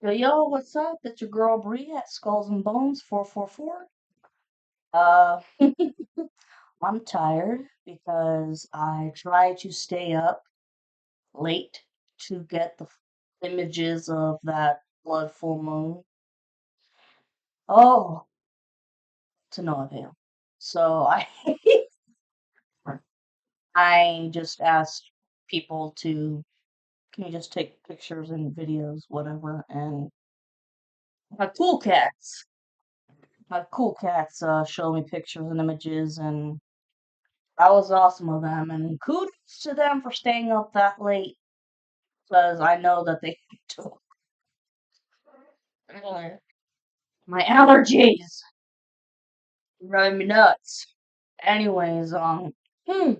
Yo, what's up? It's your girl Bree at Skulls and Bones 444. Uh, I'm tired because I try to stay up late to get the images of that blood full moon. Oh, to no avail. So I just asked people to can you just take pictures and videos, whatever, and my cool cats. My cool cats show me pictures and images and that was awesome of them, and kudos to them for staying up that late because I know that they do. My allergies drive me nuts. Anyways, hmm,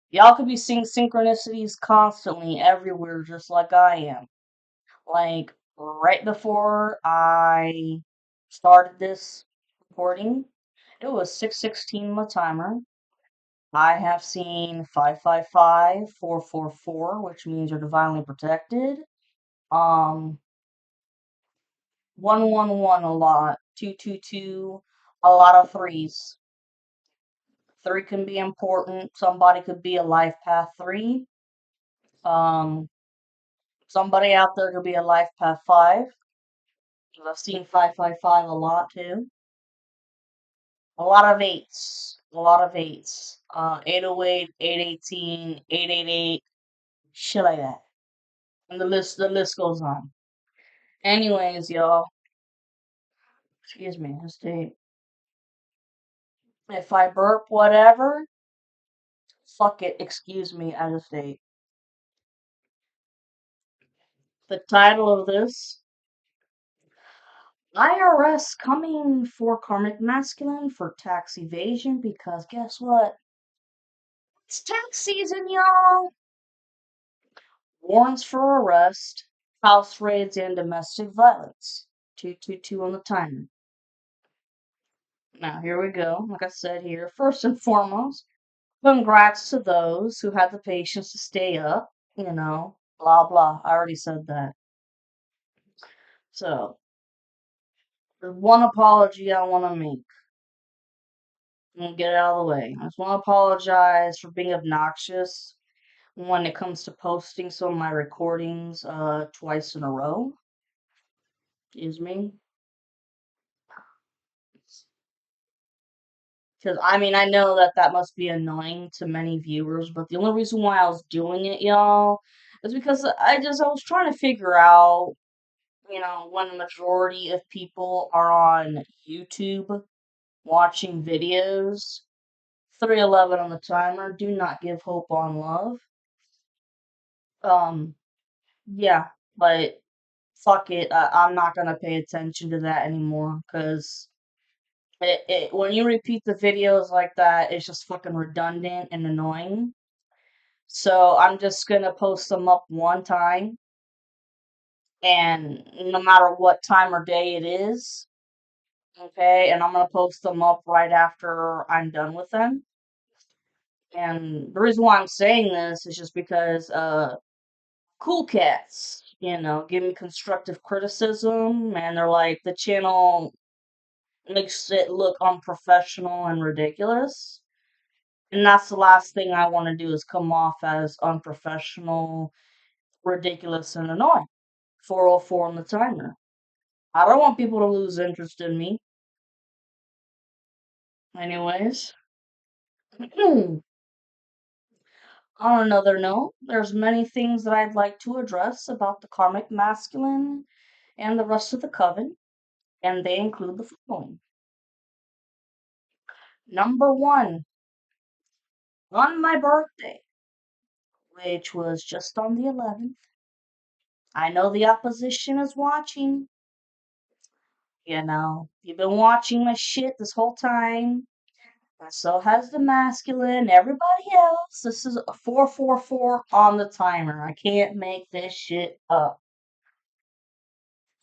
y'all could be seeing synchronicities constantly everywhere, just like I am. Like right before I started this recording, it was 6:16 my timer. I have seen 555, 444, which means you're divinely protected. Um, 111 a lot. 222, a lot of threes. Three can be important. Somebody could be a life path three. Um, somebody out there could be a life path five. 'Cause I've seen 555 a lot too. A lot of eights. A lot of eights. 808, 818, 888, shit like that. And the list goes on. Anyways, y'all, excuse me, just if I burp whatever, fuck it, excuse me, I just ate. The title of this IRS coming for karmic masculine for tax evasion because guess what? It's tax season, y'all. Warrants for arrest, house raids, and domestic violence. 222 on the timer. Now, here we go. Like I said here, first and foremost, congrats to those who had the patience to stay up, blah blah. I already said that. So, there's one apology I want to make. I'm gonna get it out of the way. I just want to apologize for being obnoxious when it comes to posting some of my recordings twice in a row. Excuse me. Because, I mean, I know that that must be annoying to many viewers, but the only reason why I was doing it, y'all, is because I was trying to figure out, when the majority of people are on YouTube watching videos. 311 on the timer. Do not give hope on love. Um, yeah, but fuck it. I'm not gonna pay attention to that anymore because when you repeat the videos like that, it's just fucking redundant and annoying. So I'm just gonna post them up one time, and no matter what time or day it is, okay, and I'm gonna post them up right after I'm done with them. And the reason why I'm saying this is just because cool cats, give me constructive criticism, and they're like, the channel makes it look unprofessional and ridiculous. And that's the last thing I want to do is come off as unprofessional, ridiculous, and annoying. 404 on the timer. I don't want people to lose interest in me. Anyways, on another note, there's many things that I'd like to address about the karmic masculine and the rest of the coven, and they include the following. Number one, on my birthday, which was just on the 11th, I know the opposition is watching. You've been watching my shit this whole time. And so has the masculine, everybody else. This is a 444 on the timer. I can't make this shit up.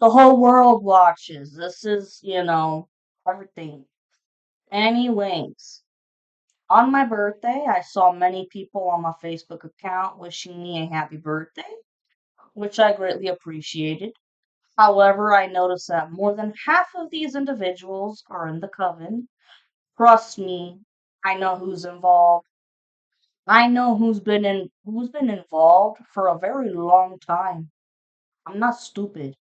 The whole world watches. This is, everything. Anyways, on my birthday, I saw many people on my Facebook account wishing me a happy birthday. which I greatly appreciated. However, I noticed that more than half of these individuals are in the coven. Trust me, I know who's involved. I know who's been involved for a very long time. I'm not stupid.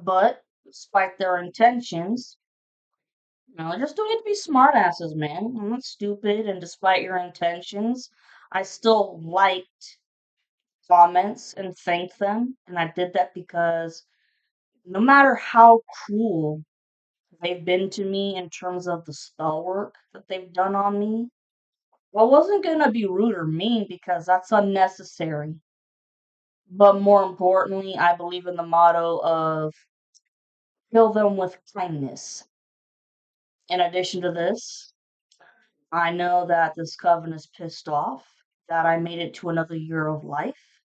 But despite their intentions, they're just doing it to be smartasses, man. I'm not stupid, and despite your intentions, I still liked comments and thanked them. And I did that because no matter how cruel they've been to me in terms of the spell work that they've done on me, I wasn't gonna be rude or mean because that's unnecessary. But more importantly, I believe in the motto of kill them with kindness. In addition to this, I know that this coven is pissed off that I made it to another year of life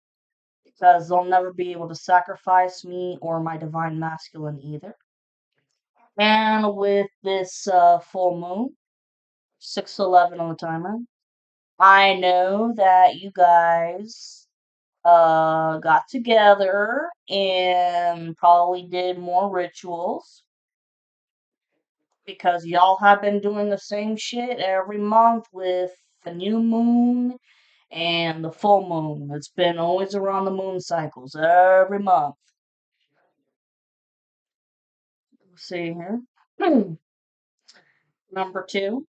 because they'll never be able to sacrifice me or my divine masculine either. And with this full moon, 6:11 on the timer, I know that you guys got together and probably did more rituals because y'all have been doing the same shit every month with the new moon and the full moon. It's been always around the moon cycles every month. Let's see here. Number two,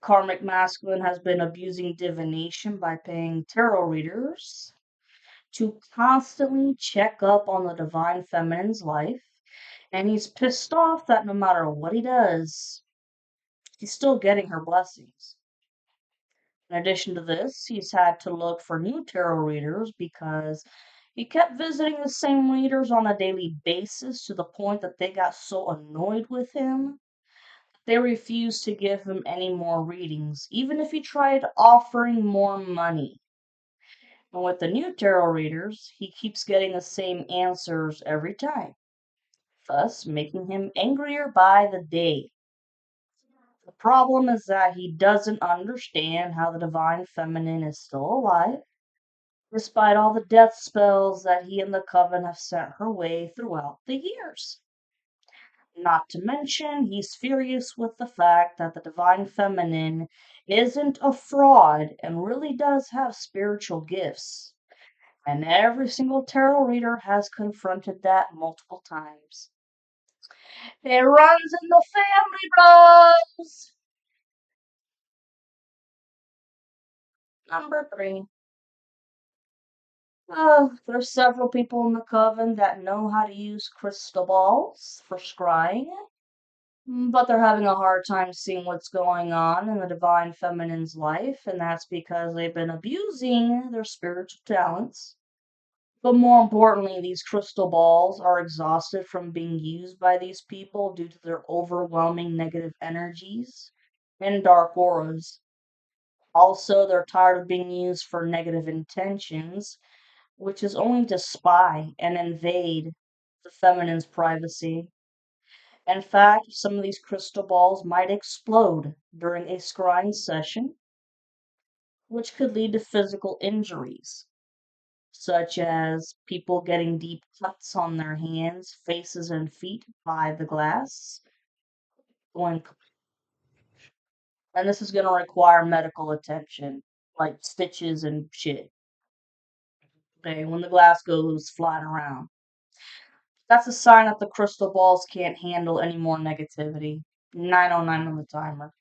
karmic masculine has been abusing divination by paying tarot readers to constantly check up on the divine feminine's life, and he's pissed off that no matter what he does, he's still getting her blessings. In addition to this, he's had to look for new tarot readers because he kept visiting the same readers on a daily basis to the point that they got so annoyed with him they refused to give him any more readings, even if he tried offering more money. And with the new tarot readers, he keeps getting the same answers every time, thus making him angrier by the day. The problem is that he doesn't understand how the divine feminine is still alive, despite all the death spells that he and the coven have sent her way throughout the years. Not to mention, he's furious with the fact that the divine feminine isn't a fraud and really does have spiritual gifts. And every single tarot reader has confronted that multiple times. It runs in the family, bros! Number three. There's several people in the coven that know how to use crystal balls for scrying, but they're having a hard time seeing what's going on in the divine feminine's life, and that's because they've been abusing their spiritual talents. But more importantly, these crystal balls are exhausted from being used by these people due to their overwhelming negative energies and dark auras. Also, they're tired of being used for negative intentions, which is only to spy and invade the feminine's privacy. In fact, some of these crystal balls might explode during a scrying session, which could lead to physical injuries, such as people getting deep cuts on their hands, faces, and feet by the glass. Going, and this is going to require medical attention, like stitches and shit. Okay, when the glass goes flying around. That's a sign that the crystal balls can't handle any more negativity. 9:09 on the timer.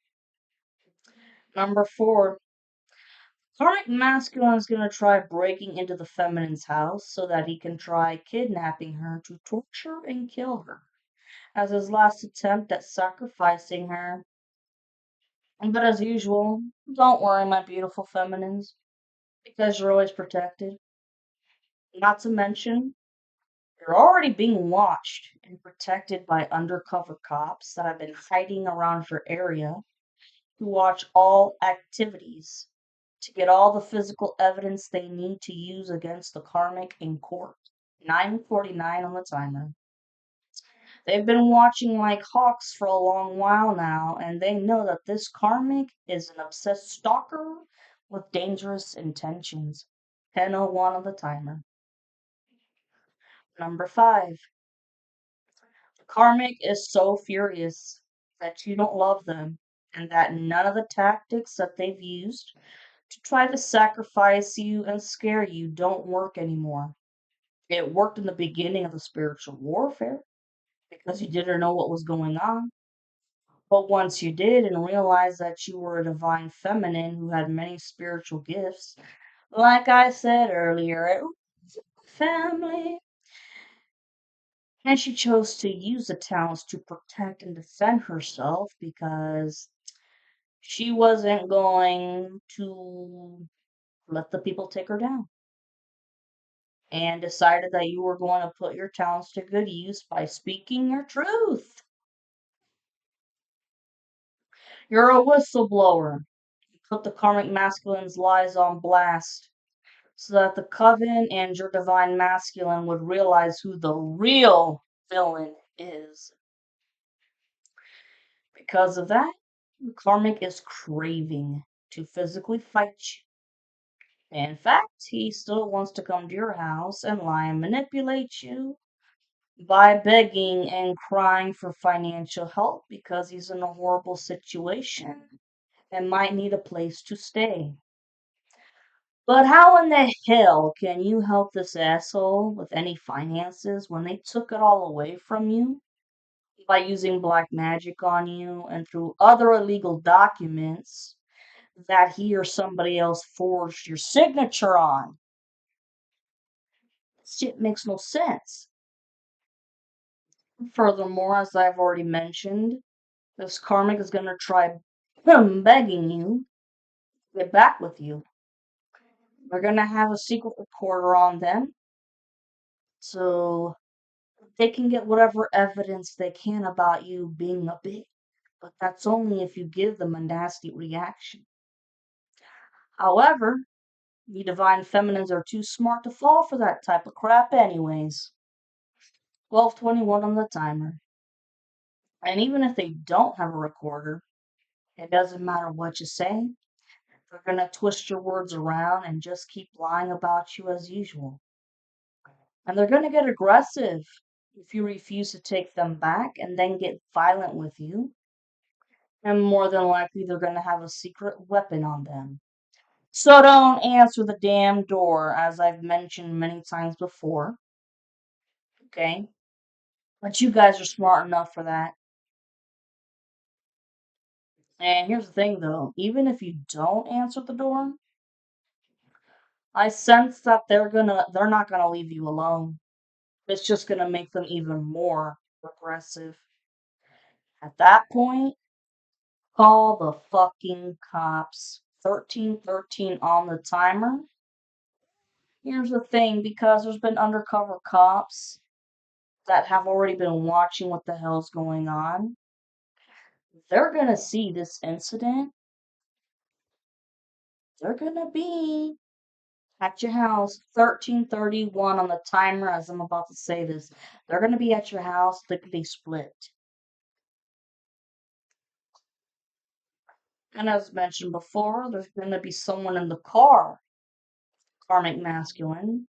Number four, karmic masculine is going to try breaking into the feminine's house so that he can try kidnapping her to torture and kill her as his last attempt at sacrificing her. But as usual, don't worry, my beautiful feminines, because you're always protected. Not to mention, you're already being watched and protected by undercover cops that have been hiding around your area to watch all activities to get all the physical evidence they need to use against the karmic in court. 9:49 on the timer. They've been watching like hawks for a long while now, and they know that this karmic is an obsessed stalker with dangerous intentions. 10:01 on the timer. Number 5. Karmic is so furious that you don't love them and that none of the tactics that they've used to try to sacrifice you and scare you don't work anymore. It worked in the beginning of the spiritual warfare because you didn't know what was going on. But once you did and realized that you were a divine feminine who had many spiritual gifts, like I said earlier, it was family. And she chose to use the talents to protect and defend herself because she wasn't going to let the people take her down. And decided that you were going to put your talents to good use by speaking your truth. You're a whistleblower. You put the karmic masculine's lies on blast so that the coven and your divine masculine would realize who the real villain is. Because of that, karmic is craving to physically fight you. In fact, he still wants to come to your house and lie and manipulate you by begging and crying for financial help because he's in a horrible situation and might need a place to stay. But how in the hell can you help this asshole with any finances when they took it all away from you by using black magic on you and through other illegal documents that he or somebody else forged your signature on? Shit makes no sense. Furthermore, as I've already mentioned, this karmic is going to try begging you to get back with you. They're going to have a secret recorder on them so they can get whatever evidence they can about you being a bitch. But that's only if you give them a nasty reaction. However, you divine feminines are too smart to fall for that type of crap anyways. 12:21 on the timer. And even if they don't have a recorder, it doesn't matter what you say. They're going to twist your words around and just keep lying about you as usual. And they're going to get aggressive if you refuse to take them back and then get violent with you. And more than likely, they're going to have a secret weapon on them. So don't answer the damn door, as I've mentioned many times before. Okay? But you guys are smart enough for that. And here's the thing though, even if you don't answer the door, I sense that they're not gonna leave you alone. It's just gonna make them even more aggressive. At that point, call the fucking cops. 13:13 on the timer. Here's the thing, because there's been undercover cops that have already been watching what the hell's going on. They're gonna see this incident. They're gonna be at your house. 13:31 on the timer as I'm about to say this. They're gonna be at your house lickety split. And as mentioned before, there's gonna be someone in the car, karmic masculine.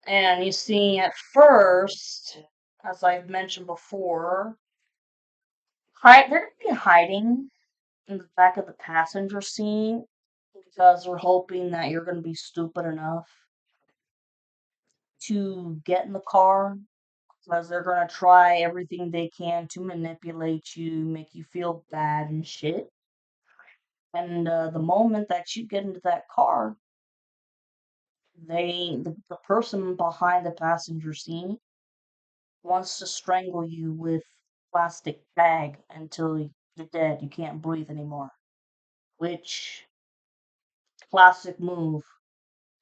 And you see, at first, as I've mentioned before, they're gonna be hiding in the back of the passenger seat because they're hoping that you're gonna be stupid enough to get in the car, because they're gonna try everything they can to manipulate you, make you feel bad and shit. And the moment that you get into that car, the person behind the passenger seat wants to strangle you with plastic bag until you're dead. You can't breathe anymore. Which classic move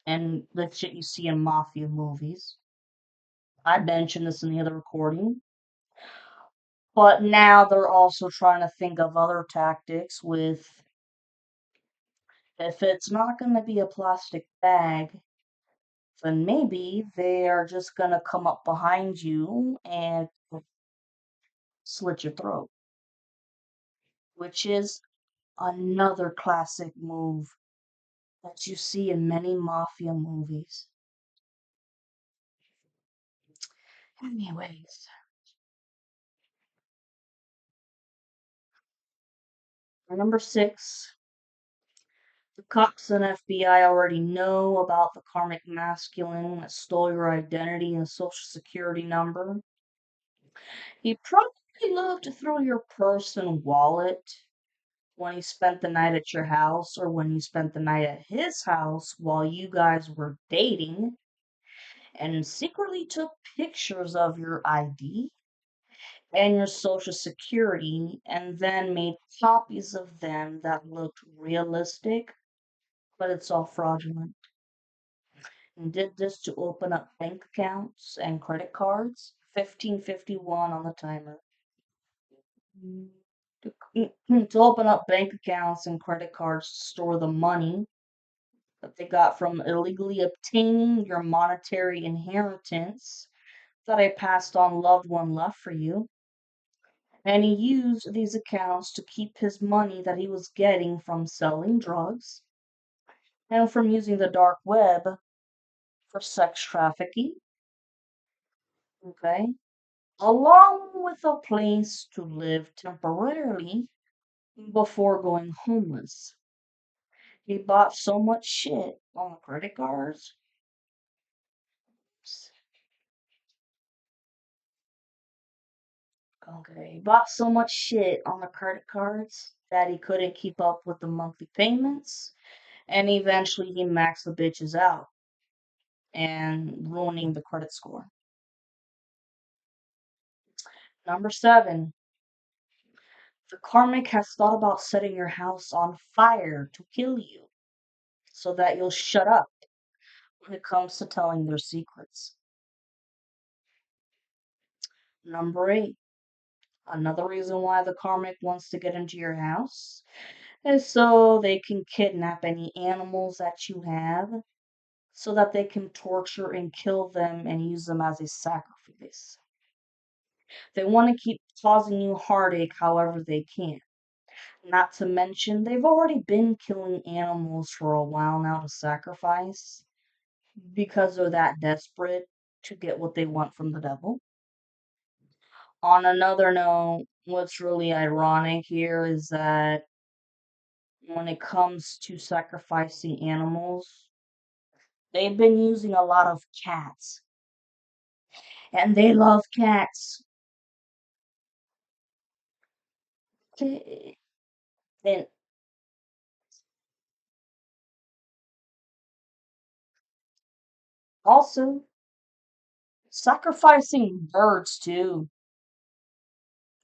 and the shit you see in mafia movies. I mentioned this in the other recording. But now they're also trying to think of other tactics with, if it's not going to be a plastic bag, then maybe they are just going to come up behind you and slit your throat, which is another classic move that you see in many mafia movies. Anyways, number 6, the cops and FBI already know about the karmic masculine that stole your identity and social security number. He probably looked through your purse and wallet when he spent the night at your house or when you spent the night at his house while you guys were dating and secretly took pictures of your ID and your social security and then made copies of them that looked realistic, but it's all fraudulent. And did this to open up bank accounts and credit cards. 1551 on the timer. To open up bank accounts and credit cards to store the money that they got from illegally obtaining your monetary inheritance that a passed on loved one left for you. And he used these accounts to keep his money that he was getting from selling drugs and from using the dark web for sex trafficking, okay? Along with a place to live temporarily before going homeless. He bought so much shit on credit cards. Okay, he bought so much shit on the credit cards that he couldn't keep up with the monthly payments, and eventually he maxed the bitches out and ruining the credit score. Number 7, the karmic has thought about setting your house on fire to kill you so that you'll shut up when it comes to telling their secrets. Number 8, another reason why the karmic wants to get into your house is so they can kidnap any animals that you have, so that they can torture and kill them and use them as a sacrifice. They want to keep causing you heartache however they can. Not to mention, they've already been killing animals for a while now to sacrifice because they're that desperate to get what they want from the devil. On another note, what's really ironic here is that when it comes to sacrificing animals, they've been using a lot of cats, and they love cats. Okay. And also, sacrificing birds too.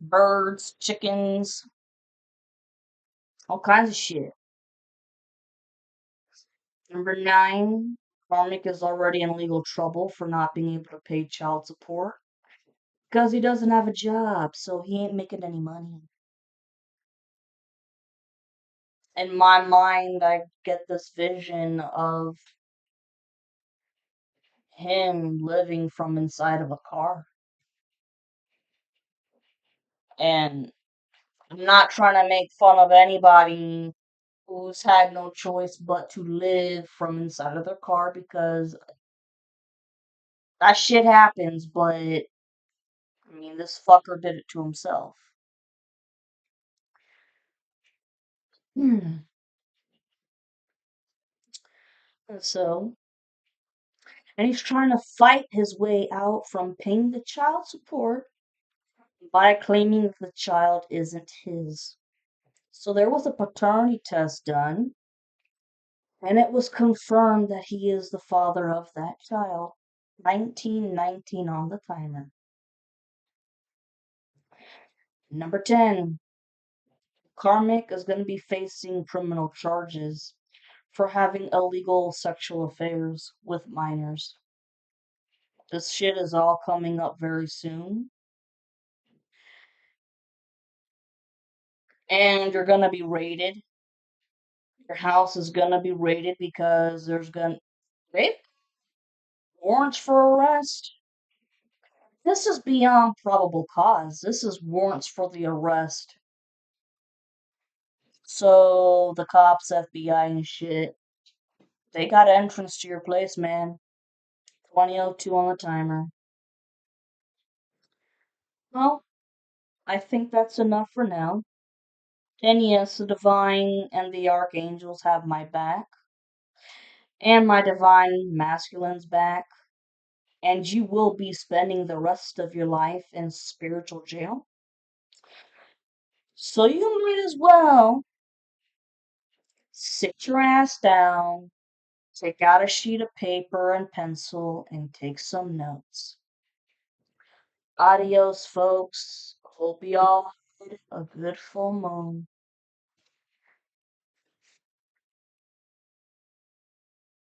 Birds, chickens, all kinds of shit. Number 9, Karmic is already in legal trouble for not being able to pay child support because he doesn't have a job, so he ain't making any money. In my mind, I get this vision of him living from inside of a car. And I'm not trying to make fun of anybody who's had no choice but to live from inside of their car because that shit happens, but I mean, this fucker did it to himself. Hmm. And so, and he's trying to fight his way out from paying the child support by claiming that the child isn't his. So there was a paternity test done, and it was confirmed that he is the father of that child. 1919 on the timer. Number 10, Karmic is going to be facing criminal charges for having illegal sexual affairs with minors. This shit is all coming up very soon. And you're going to be raided. Your house is going to be raided because there's going to warrants for arrest. This is beyond probable cause. This is warrants for the arrest. So the cops, FBI, and shit They got entrance to your place, man. 20:02 on the timer. Well, I think that's enough for now. And yes, the divine and the archangels have my back, and my divine masculine's back, and you will be spending the rest of your life in spiritual jail. So you might as well sit your ass down, take out a sheet of paper and pencil, and take some notes. Adios, folks. Hope y'all had a good full moon.